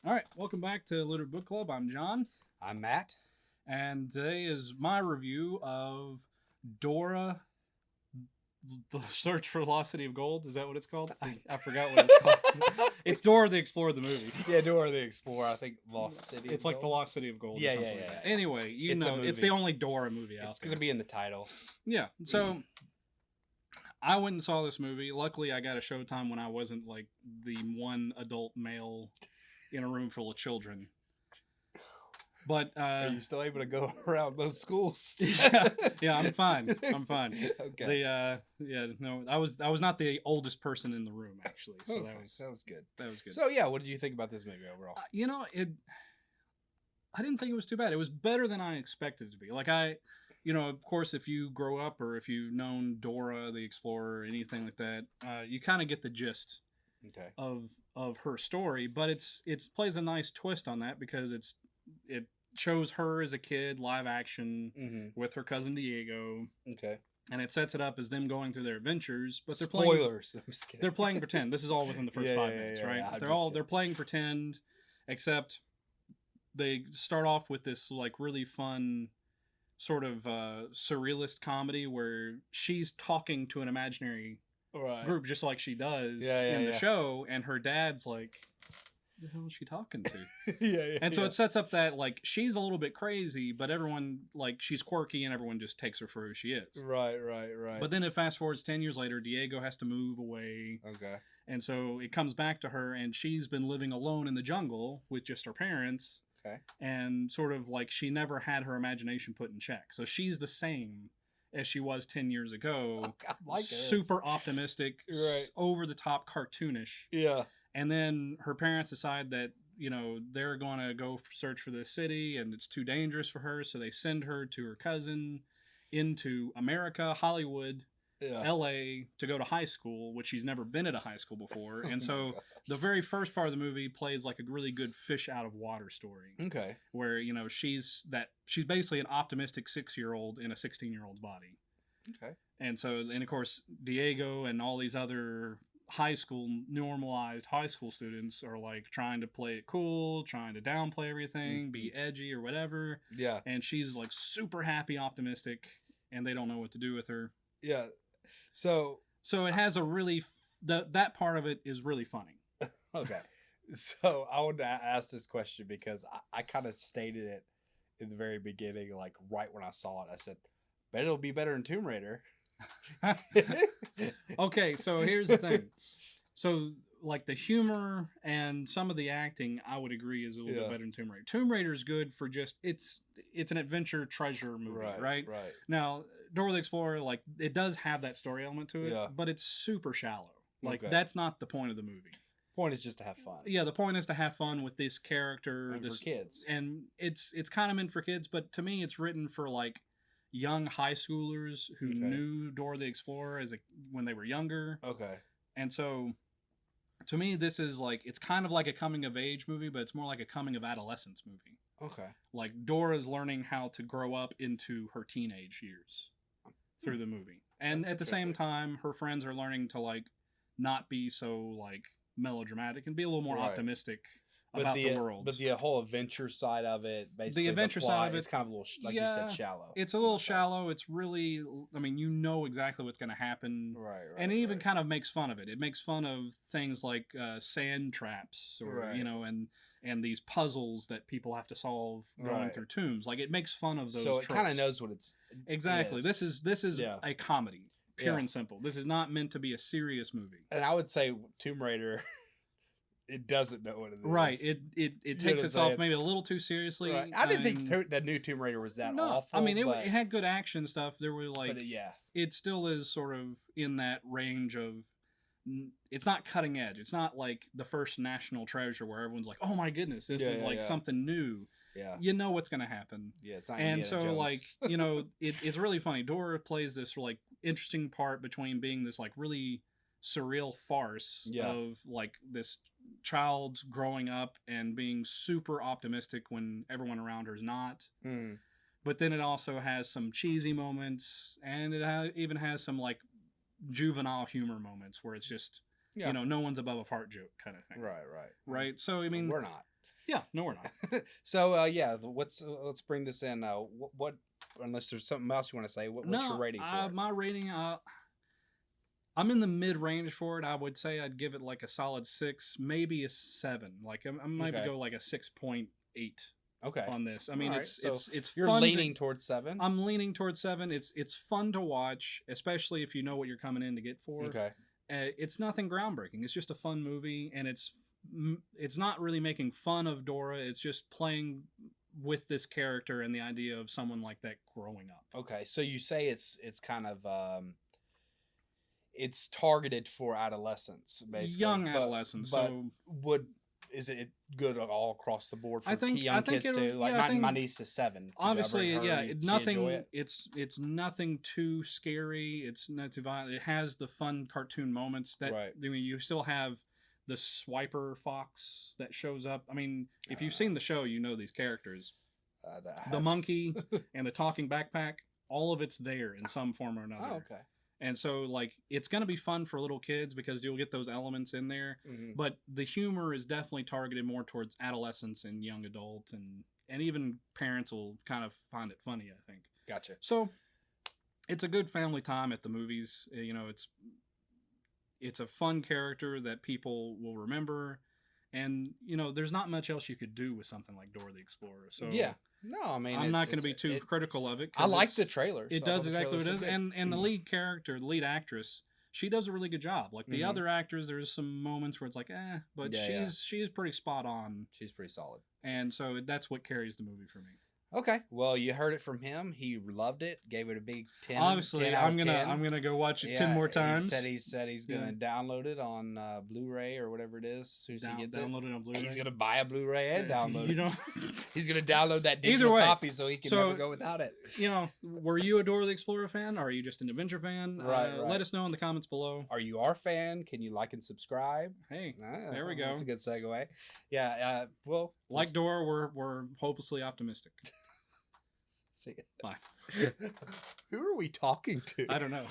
All right, welcome back to Looter Book Club. I'm John, I'm Matt. and today is my review of Dora, the Search for the Lost City of Gold. Is that what it's called? I forgot what it's called. It's Dora the Explorer, the movie. Yeah, Dora the Explorer. I think Lost City. It's like the Lost City of Gold. Yeah, or something yeah, like yeah, that. yeah. Anyway, It's a it's movie. the only Dora movie out It's there. gonna be in the title. Yeah. So I went and saw this movie. Luckily, I got a showtime when I wasn't like the one adult male in a room full of children. But Are you still able to go around those schools? yeah, I'm fine. I'm fine. Okay. I was not the oldest person in the room actually, so Okay, that was good. that was good. So yeah, what did you think about this movie overall? I didn't think it was too bad. It was better than I expected it to be. Of course, if you grow up or if you've known Dora the Explorer or anything like that, you kind of get the gist Okay. of her story. But it's plays a nice twist on that because it shows her as a kid live action with her cousin Diego. Okay. And it sets it up as them going through their adventures, but they're Spoilers. They're playing pretend. This is all within the first 5 minutes, right? They're playing pretend, except they start off with this like really fun sort of surrealist comedy where she's talking to an imaginary group just like she does in the show, and her dad's like, the hell is she talking to? And so it sets up that like she's a little bit crazy, but everyone like she's quirky and everyone just takes her for who she is. Right. But then it fast forwards 10 years later, Diego has to move away. Okay. And so it comes back to her, and she's been living alone in the jungle with just her parents. Okay. And sort of like she never had her imagination put in check. So she's the same as she was 10 years ago. Super optimistic, right. Over the top, cartoonish. Yeah. And then her parents decide that, they're going to go search for this city and it's too dangerous for her. So they send her to her cousin into America, Hollywood, LA to go to high school, which she's never been at a high school before. And so the very first part of the movie plays like a really good fish out of water story. Okay. Where, she's basically an optimistic 6-year-old in a 16-year-old's body. Okay. And of course, Diego and all these other normalized high school students are like trying to play it cool, trying to downplay everything, be edgy or whatever. Yeah. And she's like super happy, optimistic, and they don't know what to do with her. Yeah. So it has a really that part of it is really funny. Okay. So I want to ask this question because I kind of stated it in the very beginning, like right when I saw it. I said, "Bet it'll be better than Tomb Raider." Okay, so here's the thing. So like the humor and some of the acting, I would agree is a little bit better than Tomb Raider. Tomb Raider is good for just it's an adventure treasure movie, right? Right. Now, Dora the Explorer, like it does have that story element to it, but it's super shallow. Like that's not the point of the movie. Point is just to have fun. Yeah, the point is to have fun with this character, for kids, and it's kind of meant for kids. But to me, it's written for like young high schoolers who knew Dora the Explorer when they were younger. Okay. And so, to me, this is like it's kind of like a coming of age movie, but it's more like a coming of adolescence movie. Okay. Like Dora's learning how to grow up into her teenage years through the movie, and at the same time, her friends are learning to like not be so like melodramatic and be a little more optimistic about the world. But the whole adventure side of it, basically, the adventure side of it, it's kind of a little, like you said, shallow. It's a little shallow. It's really, I mean, exactly what's going to happen. Right. And it even kind of makes fun of it. It makes fun of things like sand traps or, and these puzzles that people have to solve going through tombs. Like it makes fun of those tropes. So it kind of knows what it's... Exactly. This is a comedy. Pure and simple. This is not meant to be a serious movie. And I would say Tomb Raider, it doesn't know what it is. Right. It takes itself maybe a little too seriously. Right. I didn't think that new Tomb Raider was that awful. I mean, it had good action stuff. There were like... But it still is sort of in that range of... It's not cutting edge. It's not like the first National Treasure where everyone's like, oh my goodness, this is like something new. Yeah. You know what's going to happen. Yeah, it's not And so, Jones. like, it's really funny. Dora plays this, like, interesting part between being this, like, really surreal farce of, like, this child growing up and being super optimistic when everyone around her is not. But then it also has some cheesy moments, and it even has some, like, juvenile humor moments where it's just, no one's above a fart joke kind of thing. Right. Right? So, I mean... We're not. Yeah, no, we're not. So yeah, let's bring this in. What unless there's something else you want to say? What's your rating for it? My rating, I'm in the mid range for it. I would say I'd give it like a solid 6, maybe a 7. Like I might go like a 6.8. Okay. On this, I mean, right. it's you're fun leaning towards 7. I'm leaning towards 7. It's fun to watch, especially if you know what you're coming in to get for. Okay. It's nothing groundbreaking. It's just a fun movie, and it's not really making fun of Dora. It's just playing with this character and the idea of someone like that growing up. Okay, so you say it's kind of it's targeted for adolescents, basically. Young adolescents. But so is it good all across the board for young kids too? Like my niece is 7. Obviously, nothing. It's nothing too scary. It's not too violent. It has the fun cartoon moments that I mean, you still have the swiper fox that shows up. I mean, if you've seen the show, you know these characters. The monkey and the talking backpack. All of it's there in some form or another. Oh, okay. And so, like, it's going to be fun for little kids because you'll get those elements in there. Mm-hmm. But the humor is definitely targeted more towards adolescents and young adults. And even parents will kind of find it funny, I think. Gotcha. So, it's a good family time at the movies. You know, it's a fun character that people will remember. And, you know, there's not much else you could do with something like Dora the Explorer. So yeah. No, I mean, I'm not going to be too critical of it. I like the trailer. It does exactly what it does. And the lead character, the lead actress, she does a really good job. Like the other actors, there's some moments where it's like, but she's pretty spot on. She's pretty solid. And so that's what carries the movie for me. Okay, well, you heard it from him. He loved it. Gave it a big 10. Obviously, 10 I'm gonna go watch it 10 more times. He said he's gonna download it on Blu-ray or whatever it is as soon as he gets download it on Blu-ray. He's gonna buy a Blu-ray and download it. He's gonna download that digital copy so he can never go without it. You know, were you a Dora the Explorer fan? Or are you just an adventure fan? Right. Let us know in the comments below. Are you our fan? Can you like and subscribe? Hey, there we go. That's a good segue. Yeah. Well, like Dora, we're hopelessly optimistic. See you. Bye. Who are we talking to? I don't know.